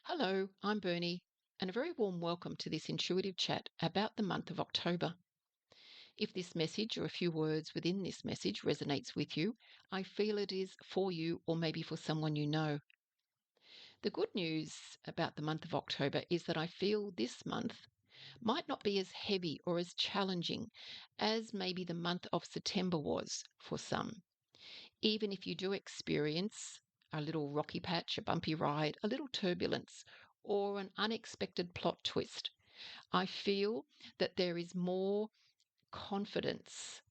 Hello, I'm Bernie, and a very warm welcome to this intuitive chat about the month of October. If this message or a few words within this message resonates with you, I feel it is for you or maybe for someone you know. The good news about the month of October is that I feel this month might not be as heavy or as challenging as maybe the month of September was for some. Even if you do experience a little rocky patch, a bumpy ride, a little turbulence, or an unexpected plot twist, I feel that there is more confidence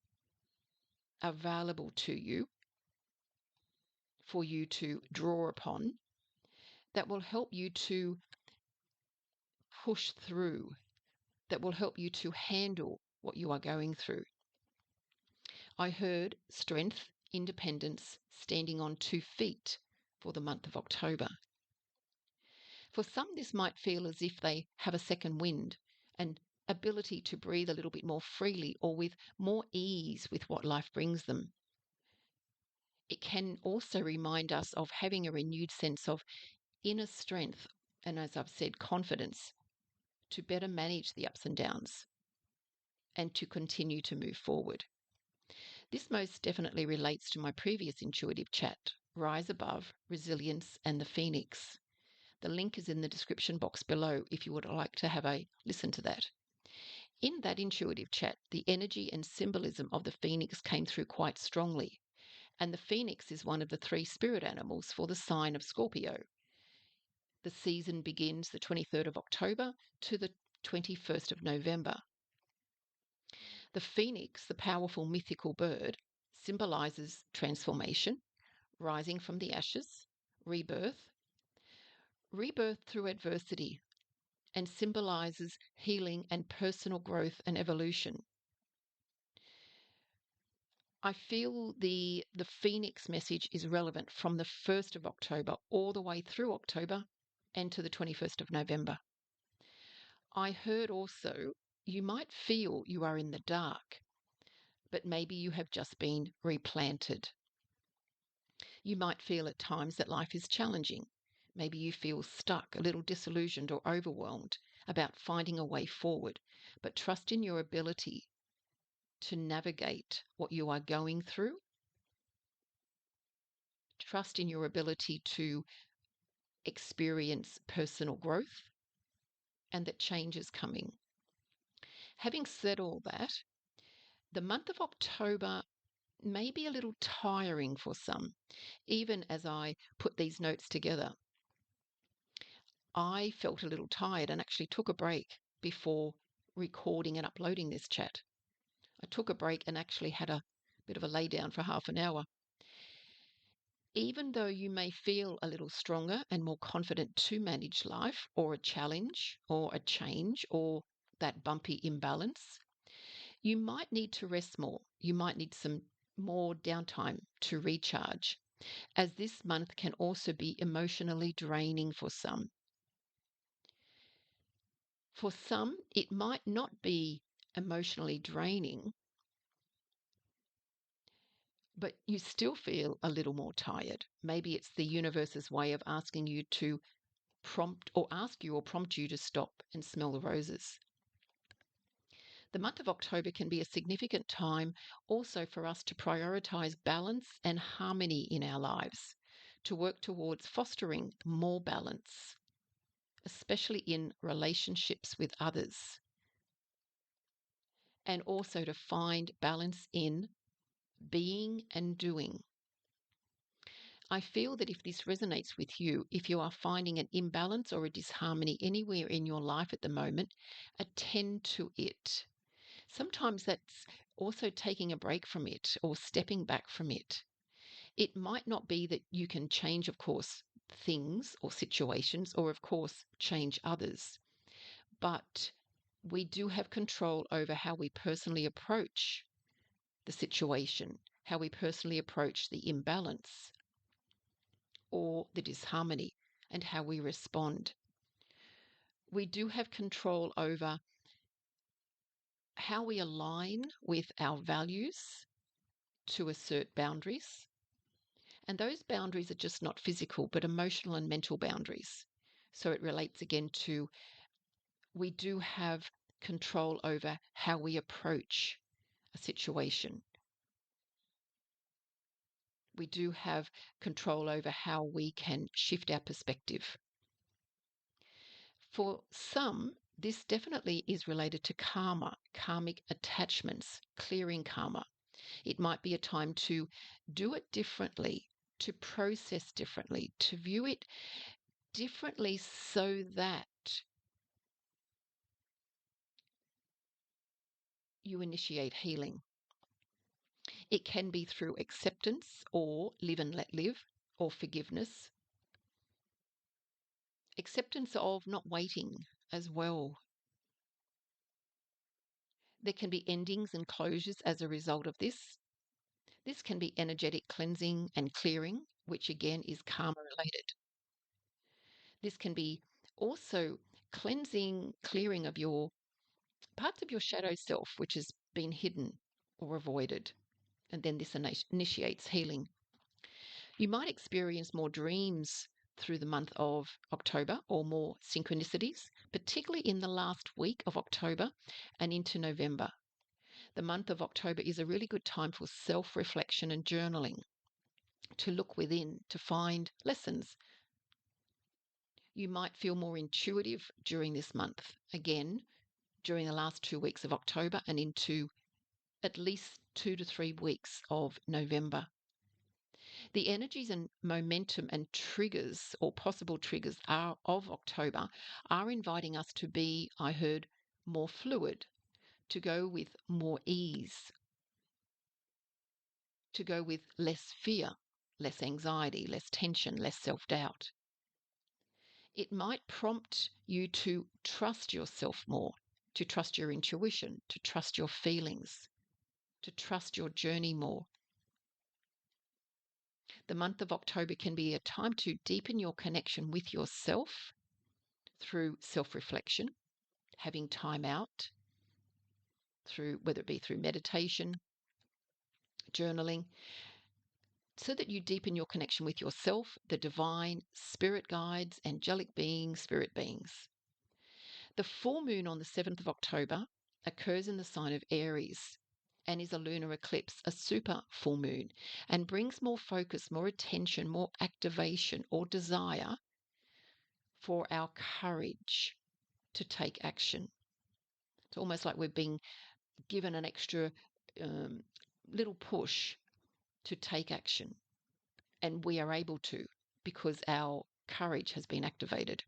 available to you for you to draw upon that will help you to push through, that will help you to handle what you are going through. I heard strength, independence, standing on 2 feet for the month of October. For some, this might feel as if they have a second wind, an ability to breathe a little bit more freely or with more ease with what life brings them. It can also remind us of having a renewed sense of inner strength and, as I've said, confidence to better manage the ups and downs and to continue to move forward. This most definitely relates to my previous intuitive chat, Rise Above, Resilience and the Phoenix. The link is in the description box below if you would like to have a listen to that. In that intuitive chat, the energy and symbolism of the phoenix came through quite strongly. And the phoenix is one of the 3 spirit animals for the sign of Scorpio. The season begins the 23rd of October to the 21st of November. The phoenix, the powerful mythical bird, symbolizes transformation, rising from the ashes, rebirth through adversity, and symbolizes healing and personal growth and evolution. I feel the Phoenix message is relevant from the 1st of October all the way through October and to the 21st of November. I heard also you might feel you are in the dark, but maybe you have just been replanted. You might feel at times that life is challenging. Maybe you feel stuck, a little disillusioned or overwhelmed about finding a way forward, but trust in your ability to navigate what you are going through. Trust in your ability to experience personal growth and that change is coming. Having said all that, the month of October may be a little tiring for some. Even as I put these notes together, I felt a little tired and actually took a break before recording and uploading this chat. I took a break and actually had a bit of a lay down for half an hour. Even though you may feel a little stronger and more confident to manage life or a challenge or a change or that bumpy imbalance, you might need to rest more. You might need some more downtime to recharge, as this month can also be emotionally draining for some. For some, it might not be emotionally draining, but you still feel a little more tired. Maybe it's the universe's way of asking you to prompt you to stop and smell the roses. The month of October can be a significant time also for us to prioritize balance and harmony in our lives, to work towards fostering more balance, especially in relationships with others, and also to find balance in being and doing. I feel that if this resonates with you, if you are finding an imbalance or a disharmony anywhere in your life at the moment, attend to it. Sometimes that's also taking a break from it or stepping back from it. It might not be that you can change, of course, things or situations or, of course, change others, but we do have control over how we personally approach the situation, how we personally approach the imbalance or the disharmony, and how we respond. We do have control over how we align with our values to assert boundaries. And those boundaries are just not physical, but emotional and mental boundaries. So it relates again to, we do have control over how we approach a situation. We do have control over how we can shift our perspective. For some, this definitely is related to karma, karmic attachments, clearing karma. It might be a time to do it differently, to process differently, to view it differently so that you initiate healing. It can be through acceptance or live and let live or forgiveness. Acceptance of not waiting as well. There can be endings and closures as a result of this. This can be energetic cleansing and clearing, which again is karma related. This can be also cleansing, clearing of your parts of your shadow self, which has been hidden or avoided. And then this initiates healing. You might experience more dreams through the month of October or more synchronicities, particularly in the last week of October and into November. The month of October is a really good time for self-reflection and journaling, to look within, to find lessons. You might feel more intuitive during this month, again, during the last 2 weeks of October and into at least 2 to 3 weeks of November. The energies and momentum and triggers or possible triggers of October are inviting us to be, I heard, more fluid, to go with more ease, to go with less fear, less anxiety, less tension, less self-doubt. It might prompt you to trust yourself more, to trust your intuition, to trust your feelings, to trust your journey more. The month of October can be a time to deepen your connection with yourself through self-reflection, having time out, through whether it be through meditation, journaling, so that you deepen your connection with yourself, the divine, spirit guides, angelic beings, spirit beings. The full moon on the 7th of October occurs in the sign of Aries and is a lunar eclipse, a super full moon, and brings more focus, more attention, more activation or desire for our courage to take action. It's almost like we're being given an extra little push to take action, and we are able to because our courage has been activated.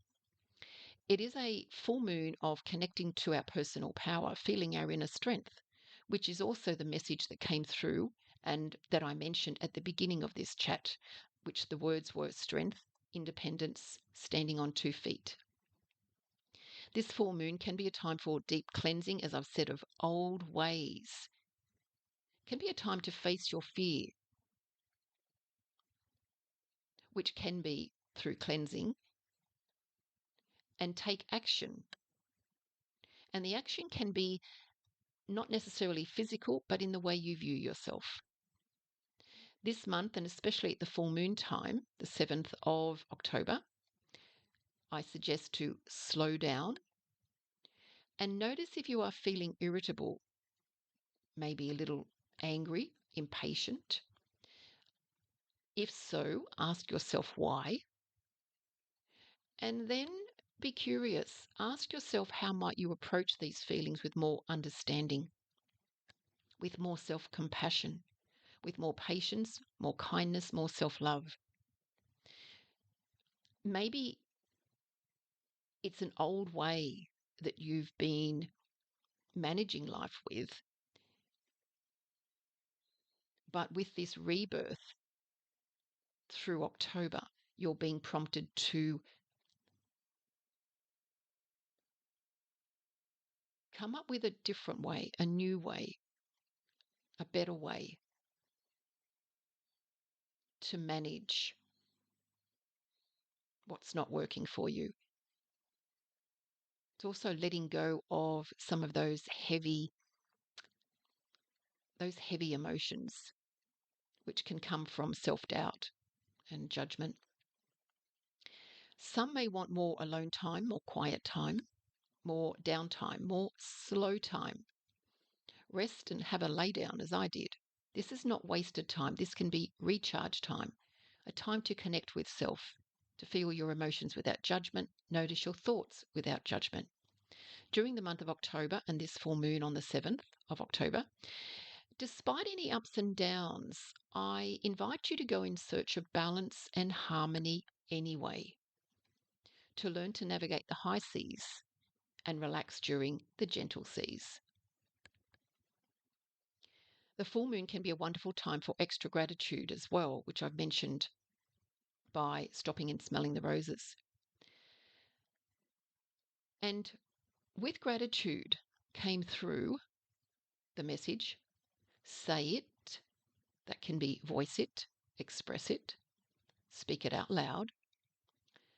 It is a full moon of connecting to our personal power, feeling our inner strength, which is also the message that came through and that I mentioned at the beginning of this chat, which the words were strength, independence, standing on 2 feet. This full moon can be a time for deep cleansing, as I've said, of old ways. It can be a time to face your fear, which can be through cleansing, and take action. And the action can be not necessarily physical, but in the way you view yourself. This month, and especially at the full moon time, the 7th of October, I suggest to slow down and notice if you are feeling irritable, maybe a little angry, impatient. If so, ask yourself why. And then be curious. Ask yourself, how might you approach these feelings with more understanding, with more self-compassion, with more patience, more kindness, more self-love. Maybe it's an old way that you've been managing life with, but with this rebirth through October, you're being prompted to come up with a different way, a new way, a better way to manage what's not working for you. It's also letting go of some of those heavy emotions, which can come from self-doubt and judgment. Some may want more alone time, more quiet time, more downtime, more slow time. Rest and have a lay down as I did. This is not wasted time. This can be recharge time, a time to connect with self, to feel your emotions without judgment, notice your thoughts without judgment. During the month of October and this full moon on the 7th of October, despite any ups and downs, I invite you to go in search of balance and harmony anyway, to learn to navigate the high seas and relax during the gentle seas. The full moon can be a wonderful time for extra gratitude as well, which I've mentioned by stopping and smelling the roses. And with gratitude came through the message, say it, that can be voice it, express it, speak it out loud,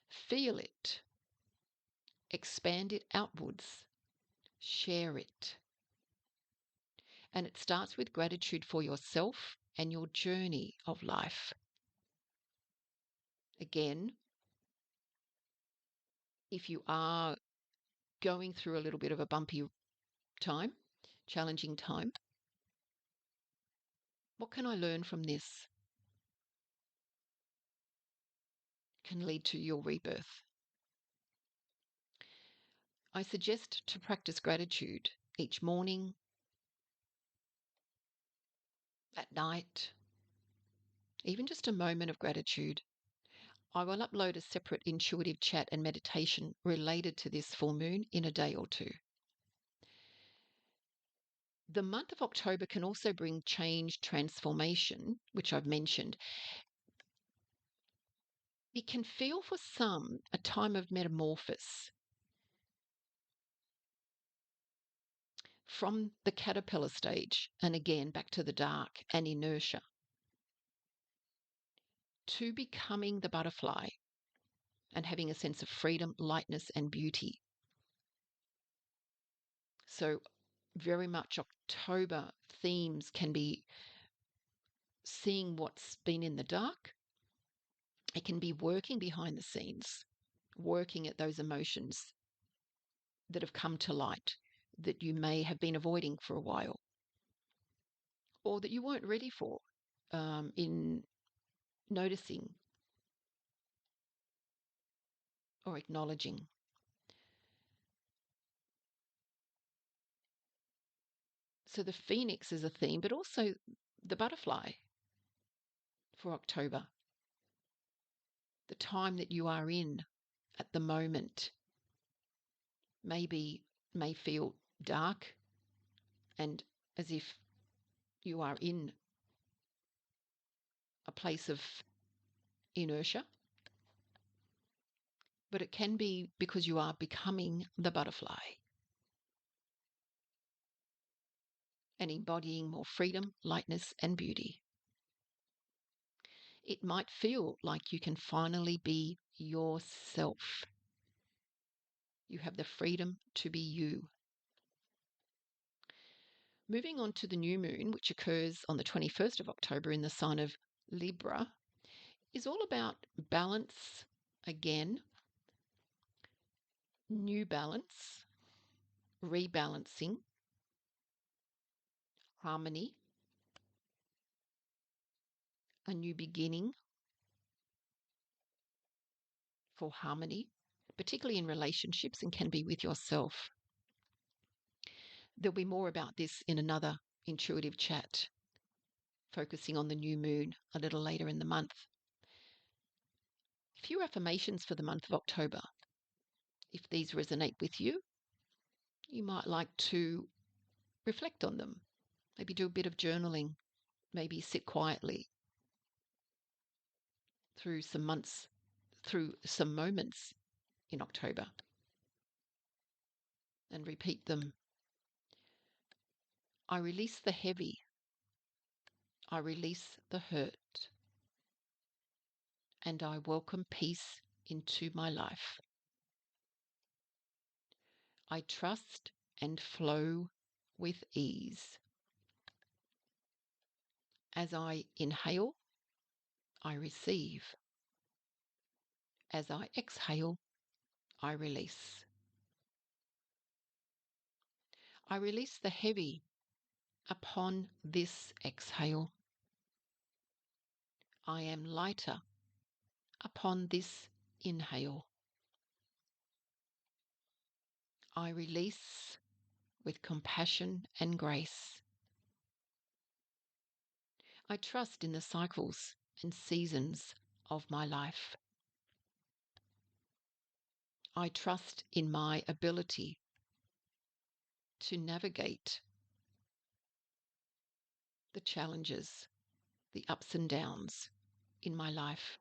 feel it, expand it outwards, share it. And it starts with gratitude for yourself and your journey of life. Again, if you are going through a little bit of a bumpy time, challenging time, what can I learn from this? Can lead to your rebirth. I suggest to practice gratitude each morning, at night, even just a moment of gratitude. I will upload a separate intuitive chat and meditation related to this full moon in a day or two. The month of October can also bring change, transformation, which I've mentioned. It can feel for some a time of metamorphosis from the caterpillar stage, and again back to the dark and inertia, to becoming the butterfly and having a sense of freedom, lightness, and beauty. So, very much October themes can be seeing what's been in the dark. It can be working behind the scenes, working at those emotions that have come to light that you may have been avoiding for a while or that you weren't ready for, in noticing or acknowledging. So the phoenix is a theme, but also the butterfly for October, the time that you are in at the moment may feel dark and as if you are in a place of inertia, but it can be because you are becoming the butterfly and embodying more freedom, lightness, and beauty. It might feel like you can finally be yourself. You have the freedom to be you. Moving on to the new moon, which occurs on the 21st of October in the sign of Libra, is all about balance again, new balance, rebalancing, harmony, a new beginning for harmony, particularly in relationships and can be with yourself. There'll be more about this in another intuitive chat, focusing on the new moon a little later in the month. A few affirmations for the month of October. If these resonate with you, you might like to reflect on them. Maybe do a bit of journaling. Maybe sit quietly through some moments in October and repeat them. I release the heavy. I release the hurt. And I welcome peace into my life. I trust and flow with ease. As I inhale, I receive. As I exhale, I release. I release the heavy upon this exhale. I am lighter upon this inhale. I release with compassion and grace. I trust in the cycles and seasons of my life. I trust in my ability to navigate the challenges, the ups and downs in my life.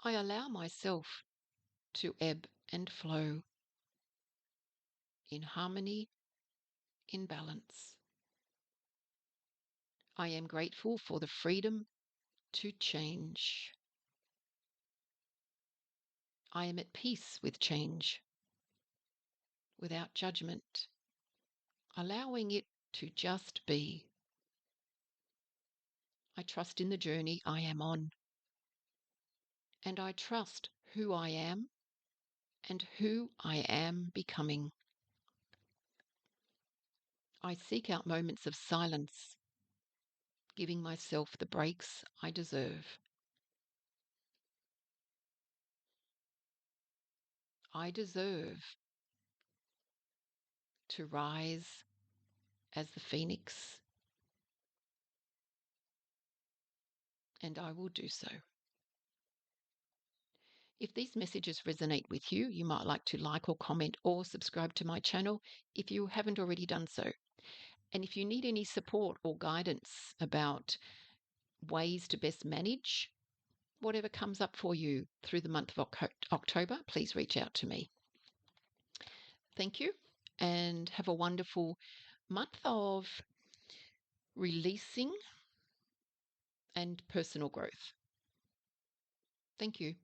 I allow myself to ebb and flow in harmony, in balance. I am grateful for the freedom to change. I am at peace with change, without judgment, allowing it to just be. I trust in the journey I am on, and I trust who I am and who I am becoming. I seek out moments of silence, giving myself the breaks I deserve. I deserve to rise as the phoenix, and I will do so. If these messages resonate with you, you might like to like or comment or subscribe to my channel if you haven't already done so. And if you need any support or guidance about ways to best manage whatever comes up for you through the month of October, please reach out to me. Thank you, and have a wonderful month of releasing and personal growth. Thank you.